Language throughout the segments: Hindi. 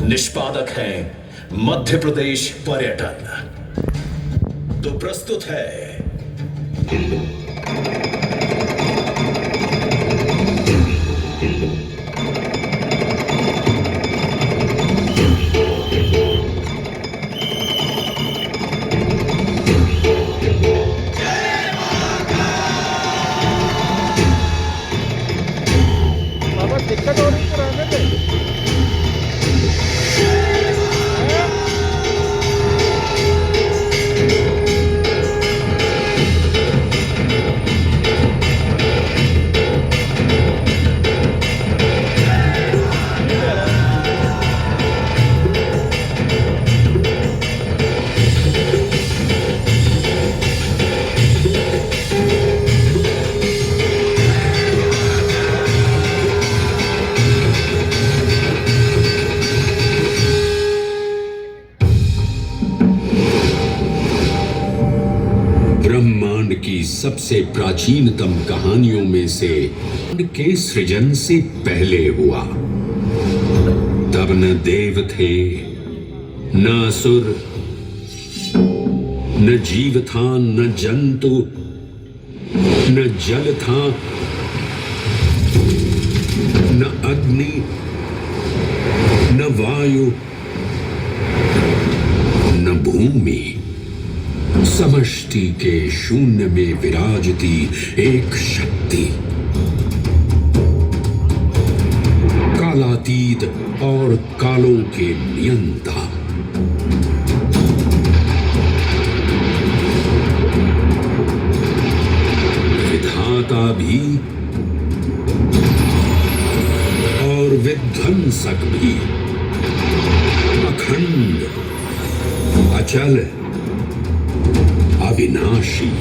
निष्पादक हैं मध्य प्रदेश पर्यटन। तो प्रस्तुत है बाबा दिक्कत हो रही है रहने में। ब्रह्मांड की सबसे प्राचीनतम कहानियों में से के सृजन से पहले हुआ। तब न देव थे, न असुर, न जीव था, न जंतु, न जल था, न अग्नि, न वायु, न भूमि। समष्टि के शून्य में विराजती एक शक्ति, कालातीत और कालों के नियंता। विधाता भी और विध्वंसक भी, अखंड, अचल, अविनाशी।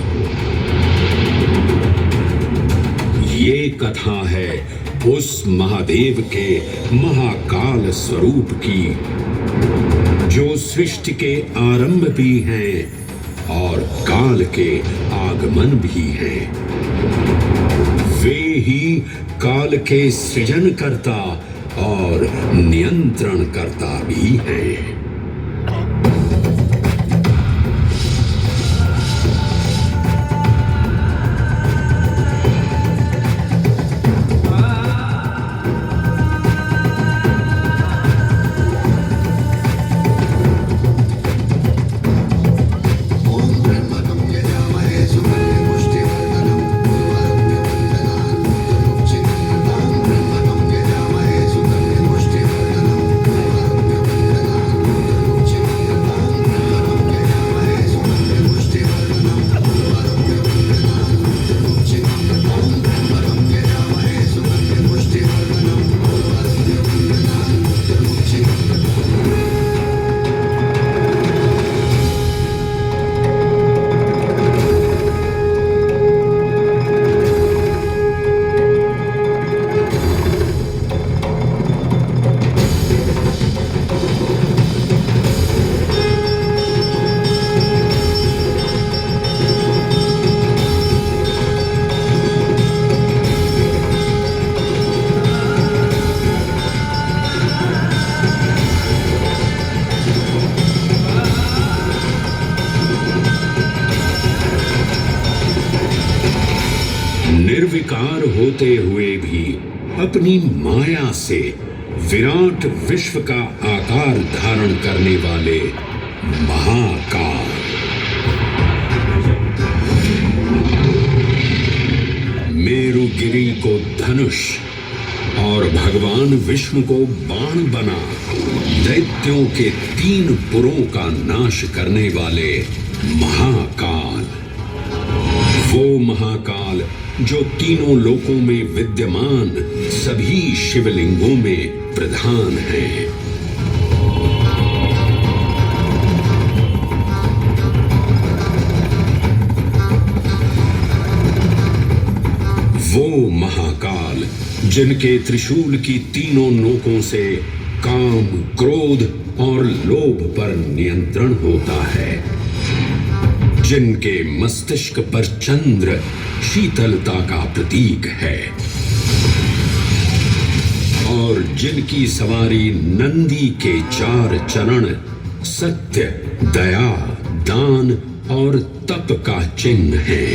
ये कथा है उस महादेव के महाकाल स्वरूप की, जो सृष्टि के आरंभ भी हैं और काल के आगमन भी हैं। वे ही काल के सृजन करता और नियंत्रण करता भी हैं। निर्विकार होते हुए भी अपनी माया से विराट विश्व का आकार धारण करने वाले महाकाल। मेरुगिरी को धनुष और भगवान विष्णु को बाण बना दैत्यों के 3 पुरों का नाश करने वाले महाकाल। वो महाकाल जो तीनों लोकों में विद्यमान सभी शिवलिंगों में प्रधान है। वो महाकाल जिनके त्रिशूल की तीनों नोकों से काम, क्रोध और लोभ पर नियंत्रण होता है, जिनके मस्तिष्क पर चंद्र शीतलता का प्रतीक है और और जिनकी सवारी नंदी के 4 चरण सत्य, दया, दान और तप का चिन्ह है।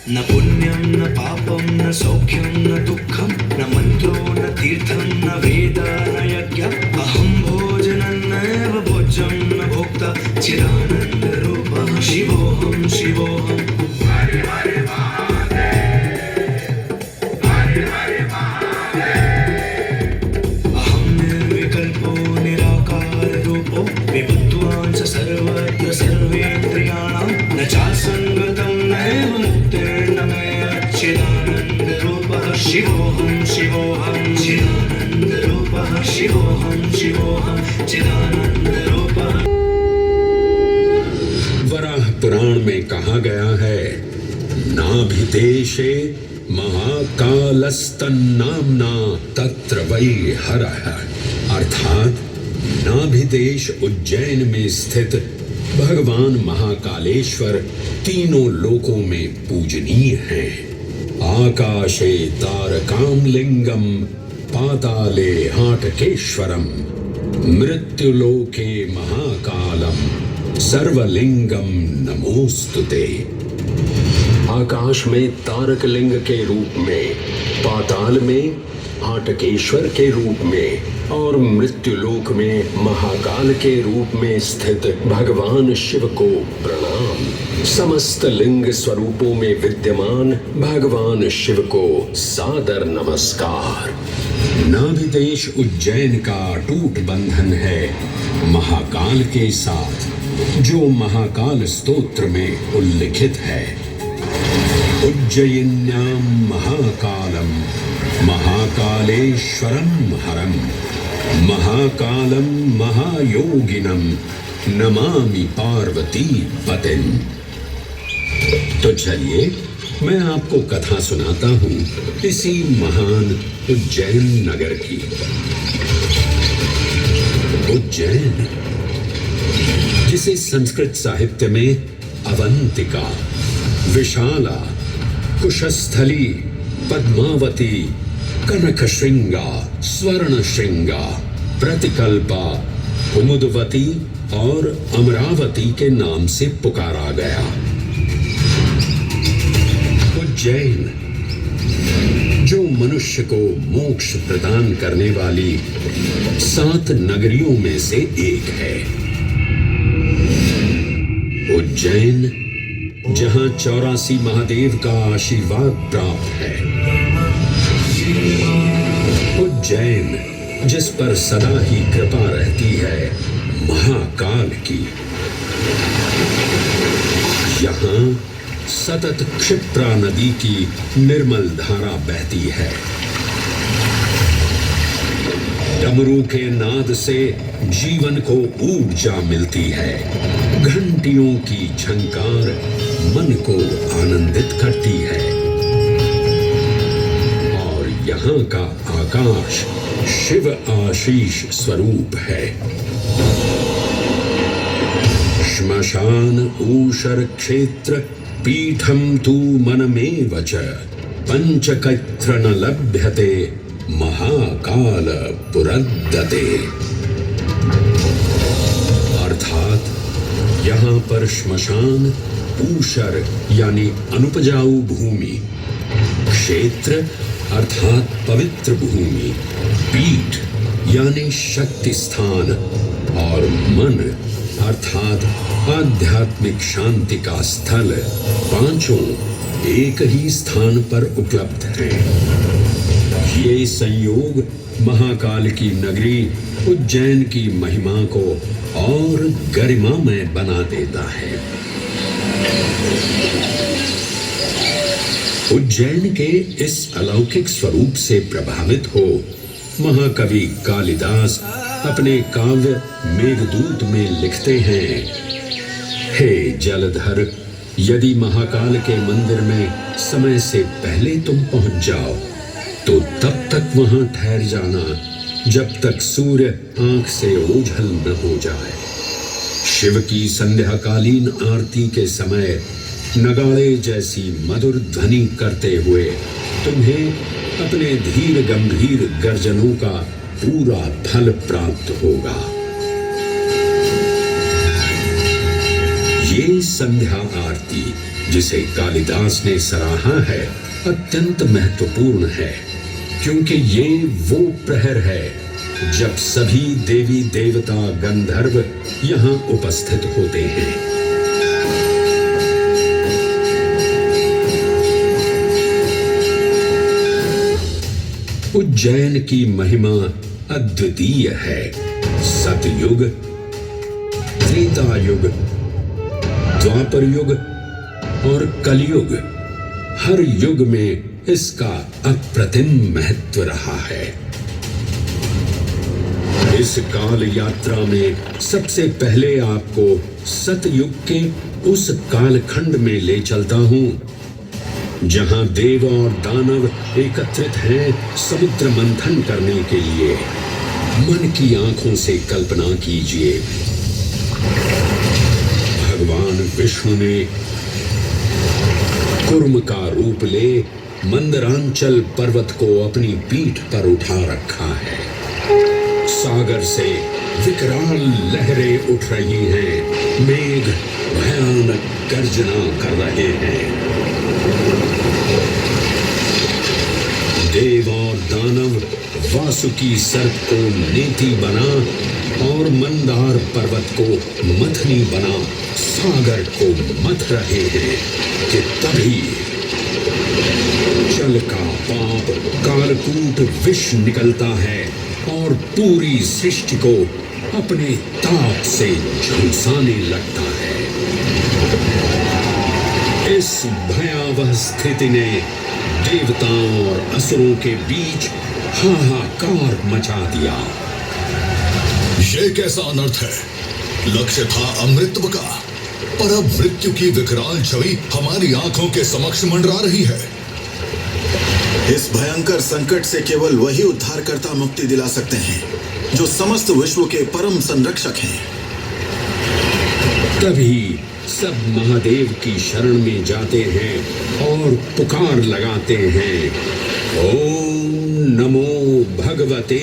न पुण्यं न पापं न सौख्यं न दुःखं न मन्त्रो न तीर्थं न वेद न यज्ञम् अहं भोजनं नैव भोज्यं न भोक्ता चिदानन्दरूपः शिवोऽहं शिवोऽहम्। अहं निर्विकल्पो निराकाररूपो विभुत्वान् च सर्वत्र सर्वेन्द्रियाणां न चासङ्गतं नैव मुक्तिर्न मे चिदानन्दरूपः शिवोऽहं शिवोऽहं चिदानन्दरूपः शिवोऽहं शिवोऽहं चिदानन्दरूपः। वराह पुराण में कहा गया है, नाभिदेशे महाकालस्तन्नाम्ना तत्र वै हरः, अर्थात नाभिदेश उज्जैन में स्थित भगवान महाकालेश्वर तीनों लोकों में पूजनीय हैं। आकाशे तारकामलिंगम पाताले हाटकेश्वरम मृत्युलोके महाकालम सर्वलिंगम नमोस्तुते। आकाश में तारक लिंग के रूप में, पाताल में हाटकेश्वर के रूप में और मृत्युलोक में महाकाल के रूप में स्थित भगवान शिव को प्रणाम। समस्त लिंग स्वरूपों में विद्यमान भगवान शिव को सादर नमस्कार। नाभिदेश उज्जैन का अटूट बंधन है महाकाल के साथ, जो महाकाल स्तोत्र में उल्लिखित है। उज्जयिन्यां महाकालम महाकालेश्वरम हरम महाकालम महायोगिनम नमामि पार्वती पतिं। तो चलिए मैं आपको कथा सुनाता हूँ इसी महान उज्जैन नगर की। उज्जैन, जिसे संस्कृत साहित्य में अवंतिका, विशाला, कुशस्थली, पद्मावती, कनकश्रृंगा, स्वर्णश्रृंगा, प्रतिकल्पा, कुमुदवती और अमरावती के नाम से पुकारा गया। उज्जैन, जो मनुष्य को मोक्ष प्रदान करने वाली 7 नगरियों में से एक है। उज्जैन, जहां 84 महादेव का आशीर्वाद प्राप्त है। उज्जैन, जिस पर सदा ही कृपा रहती है महाकाल की। यहाँ सतत क्षिप्रा नदी की निर्मल धारा बहती है। डमरू के नाद से जीवन को ऊर्जा मिलती है। घंटियों की झंकार मन को आनंदित करती है। और यहाँ का आकाश शिव आशीष स्वरूप है। श्मशान ऊषर क्षेत्र पीठम तू मनमेव च पंचकत्र न लभ्यते महाकाल पुरद्दते। अर्थात यहाँ पर श्मशान, ऊषर यानी अनुपजाऊ भूमि, क्षेत्र अर्थात पवित्र भूमि, पीठ यानी शक्ति स्थान और मन अर्थात आध्यात्मिक शांति का स्थल, पांचों एक ही स्थान पर उपलब्ध हैं। ये संयोग महाकाल की नगरी उज्जैन की महिमा को और गरिमामय बना देता है। उज्जैन के इस अलौकिक स्वरूप से प्रभावित हो महाकवि कालिदास अपने काव्य मेघदूत में लिखते हैं, हे जलधर, यदि महाकाल के मंदिर में समय से पहले तुम पहुंच जाओ तो तब तक वहां ठहर जाना जब तक सूर्य आंख से ओझल न हो जाए। शिव की संध्याकालीन आरती के समय नगाड़े जैसी मधुर ध्वनि करते हुए तुम्हें अपने धीर गंभीर गर्जनों का पूरा फल प्राप्त होगा। ये संध्या आरती जिसे कालिदास ने सराहा है अत्यंत महत्वपूर्ण है, क्योंकि ये वो प्रहर है जब सभी देवी देवता गंधर्व यहां उपस्थित होते हैं। उज्जैन की महिमा अद्वितीय है। सतयुग, त्रेता युग, द्वापर युग और कलयुग, हर युग में इसका अप्रतिम महत्व रहा है। इस काल यात्रा में सबसे पहले आपको सतयुग के उस कालखंड में ले चलता हूं जहां देव और दानव एकत्रित हैं समुद्र मंथन करने के लिए। मन की आंखों से कल्पना कीजिए, भगवान विष्णु ने कुर्म का रूप ले मंदरांचल पर्वत को अपनी पीठ पर उठा रखा है। सागर से विकराल लहरें उठ रही हैं, मेघ भयानक गर्जना कर रहे हैं। देव और दानव वासुकी सर्प को नेति बना और मंदार पर्वत को मथनी बना सागर को मथ रहे हैं कि तभी जल का पाप कालकूट विष निकलता है और पूरी सृष्टि को अपने ताप से झुलसाने लगता है। इस भयावह स्थिति ने देवताओं और असुरों के बीच हाहाकार मचा दिया। ये कैसा अनर्थ है? लक्ष्य था अमृतत्व का, पर अब मृत्यु की विकराल छवि हमारी आंखों के समक्ष मंडरा रही है। इस भयंकर संकट से केवल वही उद्धारकर्ता मुक्ति दिला सकते हैं जो समस्त विश्व के परम संरक्षक हैं। तभी सब महादेव की शरण में जाते हैं और पुकार लगाते हैं, ओम नमो भगवते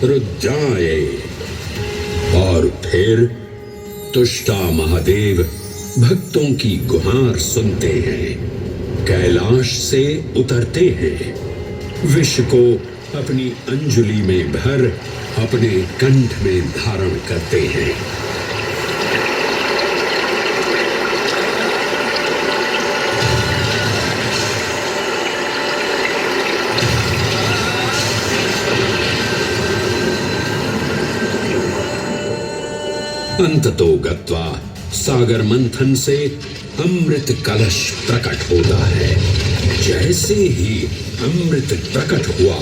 रुद्राय। और फिर तुष्टा महादेव भक्तों की गुहार सुनते हैं, कैलाश से उतरते हैं, विष को अपनी अंजुलि में भर अपने कंठ में धारण करते हैं। अंततो गत्वा सागर मंथन से अमृत कलश प्रकट होता है। जैसे ही अमृत प्रकट हुआ,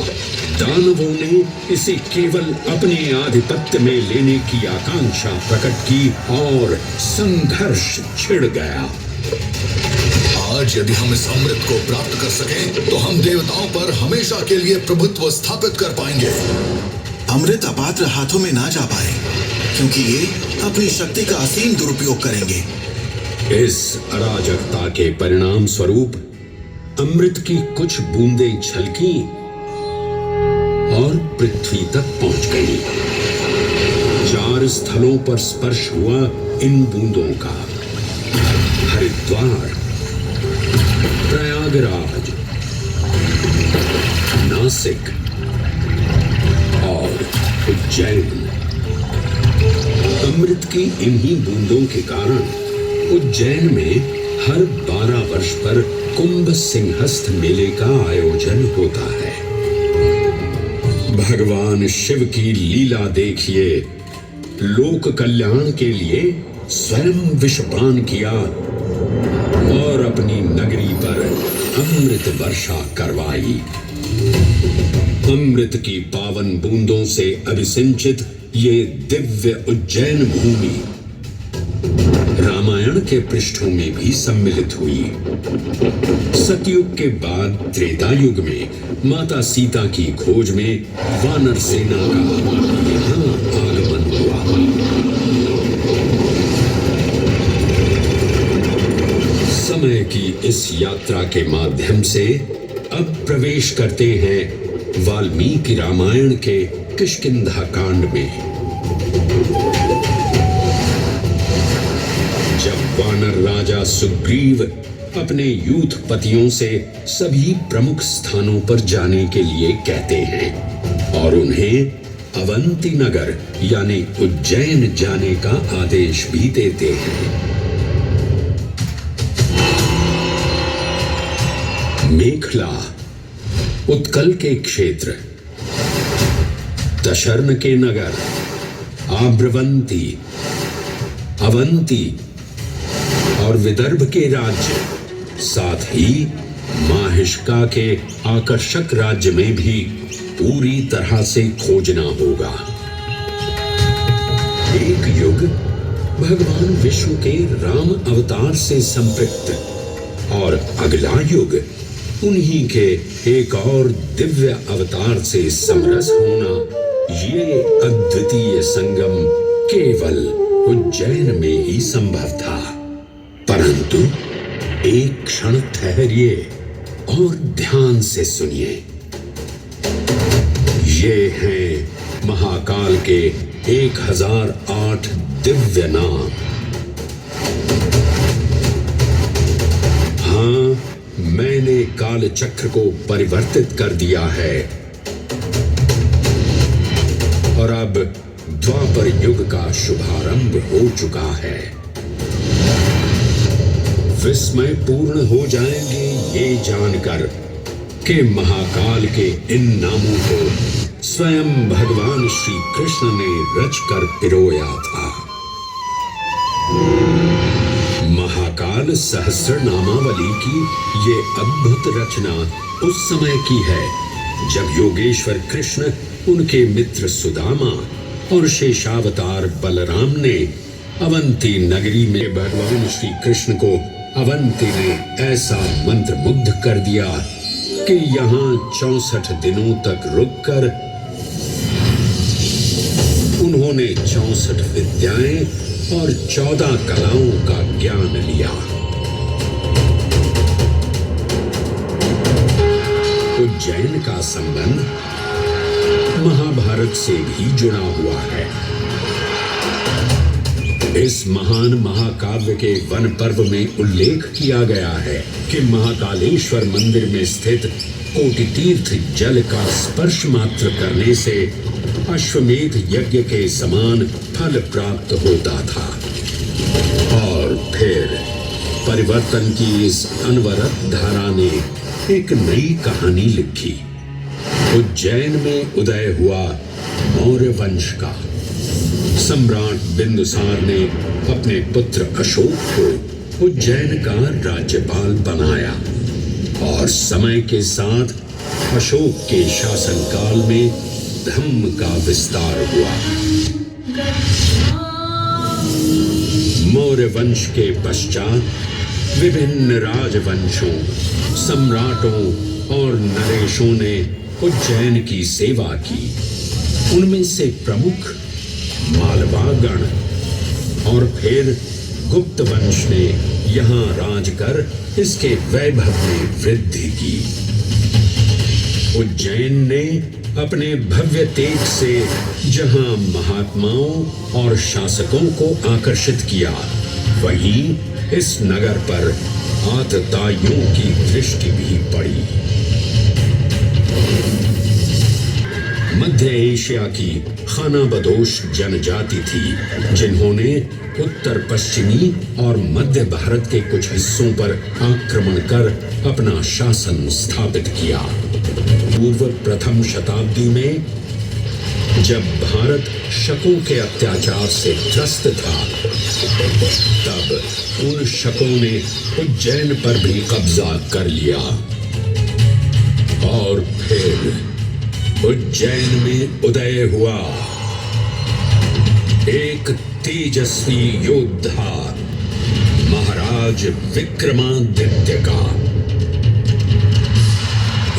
दानवों ने इसे केवल अपने आधिपत्य में लेने की आकांक्षा प्रकट की और संघर्ष छिड़ गया। आज यदि हम इस अमृत को प्राप्त कर सकें, तो हम देवताओं पर हमेशा के लिए प्रभुत्व स्थापित कर पाएंगे। अमृत अपात्र हाथों में ना जा पाए, क्योंकि ये अपनी शक्ति का असीम दुरुपयोग करेंगे। इस अराजकता के परिणाम स्वरूप अमृत की कुछ बूंदें छलकी और पृथ्वी तक पहुंच गई। 4 स्थलों पर स्पर्श हुआ इन बूंदों का, हरिद्वार, प्रयागराज, नासिक और उज्जैन। अमृत की इन्हीं बूंदों के कारण उज्जैन में हर 12 वर्ष पर कुंभ सिंहस्थ मेले का आयोजन होता है। भगवान शिव की लीला देखिए, लोक कल्याण के लिए स्वयं विषपान किया और अपनी नगरी पर अमृत वर्षा करवाई। अमृत की पावन बूंदों से अभिसिंचित ये दिव्य उज्जैन भूमि रामायण के पृष्ठों में भी सम्मिलित हुई। सतयुग के बाद त्रेता युग में माता सीता की खोज में वानर सेना का यहाँ आगमन हुआ। समय की इस यात्रा के माध्यम से अब प्रवेश करते हैं वाल्मीकि रामायण के किष्किंधा कांड में। जब वानर राजा सुग्रीव अपने यूथपतियों से सभी प्रमुख स्थानों पर जाने के लिए कहते हैं और उन्हें अवंती नगर यानी उज्जैन जाने का आदेश भी देते हैं। मेखला उत्कल के क्षेत्र, दशर्न के नगर, आब्रवंती, अवंती और विदर्भ के राज्य, साथ ही माहिष्का के आकर्षक राज्य में भी पूरी तरह से खोजना होगा। एक युग भगवान विष्णु के राम अवतार से संपृक्त और अगला युग उन्हीं के एक और दिव्य अवतार से समरस होना, ये अद्वितीय संगम केवल उज्जैन में ही संभव था। परंतु एक क्षण ठहरिए और ध्यान से सुनिए। ये हैं महाकाल के 1008 दिव्य नाम। हाँ, मैंने काल चक्र को परिवर्तित कर दिया है और अब द्वापर युग का शुभारंभ हो चुका है। विस्मय पूर्ण हो जाएंगे ये जानकर कि महाकाल के इन नामों को स्वयं भगवान श्री कृष्ण ने रचकर पिरोया था। महाकाल सहस्र नामावली की ये अद्भुत रचना उस समय की है जब योगेश्वर कृष्ण, उनके मित्र सुदामा और शेषावतार बलराम ने अवंती नगरी में भगवान श्री कृष्ण को अवंती ने ऐसा मंत्र मुग्ध कर दिया कि यहाँ 64 दिनों तक रुककर उन्होंने 64 विद्याएं और 14 कलाओं का ज्ञान लिया। उज्जैन का संबंध महाभारत से भी जुड़ा हुआ है। इस महान महाकाव्य के वन पर्व में उल्लेख किया गया है कि महाकालेश्वर मंदिर में स्थित कोटि तीर्थ जल का स्पर्श मात्र करने से अश्वमेध यज्ञ के समान फल प्राप्त होता था। और फिर परिवर्तन की इस अनवरत धारा ने एक नई कहानी लिखी। उज्जैन में उदय हुआ मौर्य वंश का। सम्राट बिंदुसार ने अपने पुत्र अशोक को उज्जैन का राज्यपाल बनाया और समय के साथ अशोक के शासनकाल में धम्म का विस्तार हुआ। मौर्य वंश के पश्चात विभिन्न राजवंशों, सम्राटों और नरेशों ने उज्जैन की सेवा की। उनमें से प्रमुख मालवागण और फिर गुप्त वंश ने यहाँ राज कर इसके वैभव में वृद्धि की। उज्जैन ने अपने भव्य तेज से जहाँ महात्माओं और शासकों को आकर्षित किया, वहीं इस नगर पर आतताइयों की दृष्टि भी पड़ी। मध्य एशिया की खानाबदोश जनजाति थी जिन्होंने उत्तर पश्चिमी और मध्य भारत के कुछ हिस्सों पर आक्रमण कर अपना शासन स्थापित किया। पूर्व प्रथम शताब्दी में जब भारत शकों के अत्याचार से त्रस्त था, तब उन शकों ने उज्जैन पर भी कब्जा कर लिया और फिर उज्जैन में उदय हुआ एक तेजस्वी योद्धा महाराज विक्रमादित्य का।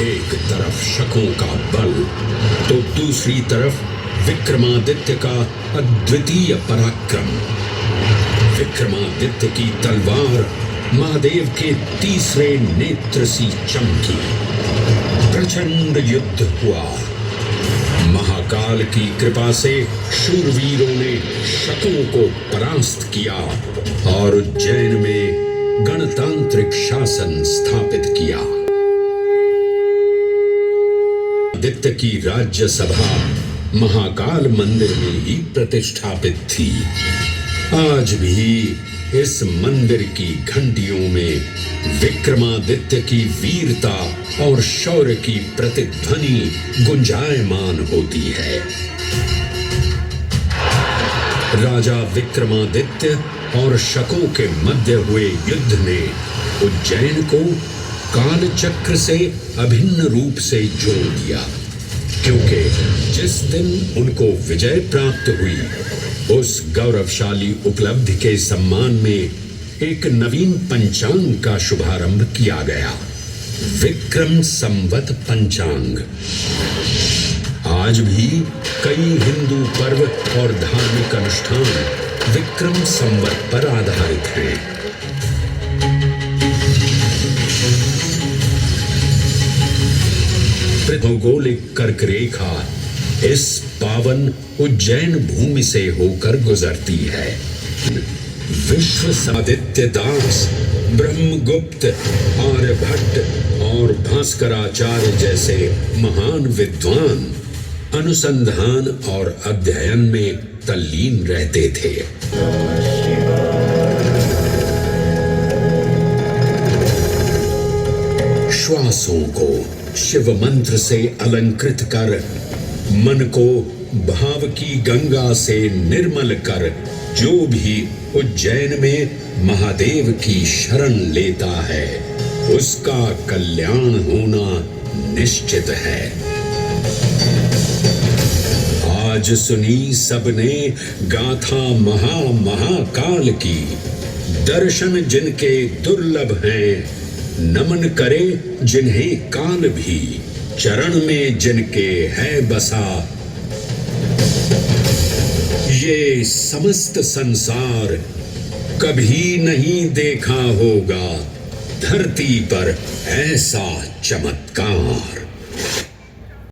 एक तरफ शकों का बल तो दूसरी तरफ विक्रमादित्य का अद्वितीय पराक्रम। विक्रमादित्य की तलवार महादेव के तीसरे नेत्र सी चमकी। प्रचंड युद्ध हुआ। महाकाल की कृपा से शूरवीरों ने शकों को परास्त किया और उज्जैन में गणतांत्रिक शासन स्थापित किया। आदित्य की राज्यसभा महाकाल मंदिर में ही प्रतिष्ठापित थी। आज भी इस मंदिर की घंटियों में विक्रमादित्य की वीरता और शौर्य की प्रतिध्वनि गुंजायमान होती है। राजा विक्रमादित्य और शकों के मध्य हुए युद्ध ने उज्जैन को कालचक्र से अभिन्न रूप से जोड़ दिया, क्योंकि जिस दिन उनको विजय प्राप्त हुई उस गौरवशाली उपलब्धि के सम्मान में एक नवीन पंचांग का शुभारंभ किया गया, विक्रम संवत पंचांग। आज भी कई हिंदू पर्व और धार्मिक अनुष्ठान विक्रम संवत पर आधारित हैं। भौगोलिक कर्क रेखा इस पावन उज्जैन भूमि से होकर गुजरती है। विश्वादित्य दास, ब्रह्मगुप्त, आर्यभट्ट और भास्कराचार्य जैसे महान विद्वान अनुसंधान और अध्ययन में तल्लीन रहते थे। श्वासों को शिव मंत्र से अलंकृत कर, मन को भाव की गंगा से निर्मल कर, जो भी उज्जैन में महादेव की शरण लेता है उसका कल्याण होना निश्चित है। आज सुनी सबने गाथा महाकाल की, दर्शन जिनके दुर्लभ हैं, नमन करे जिन्हें काल भी, चरण में जिनके है बसा। ये समस्त संसार कभी नहीं देखा होगा धरती पर ऐसा चमत्कार।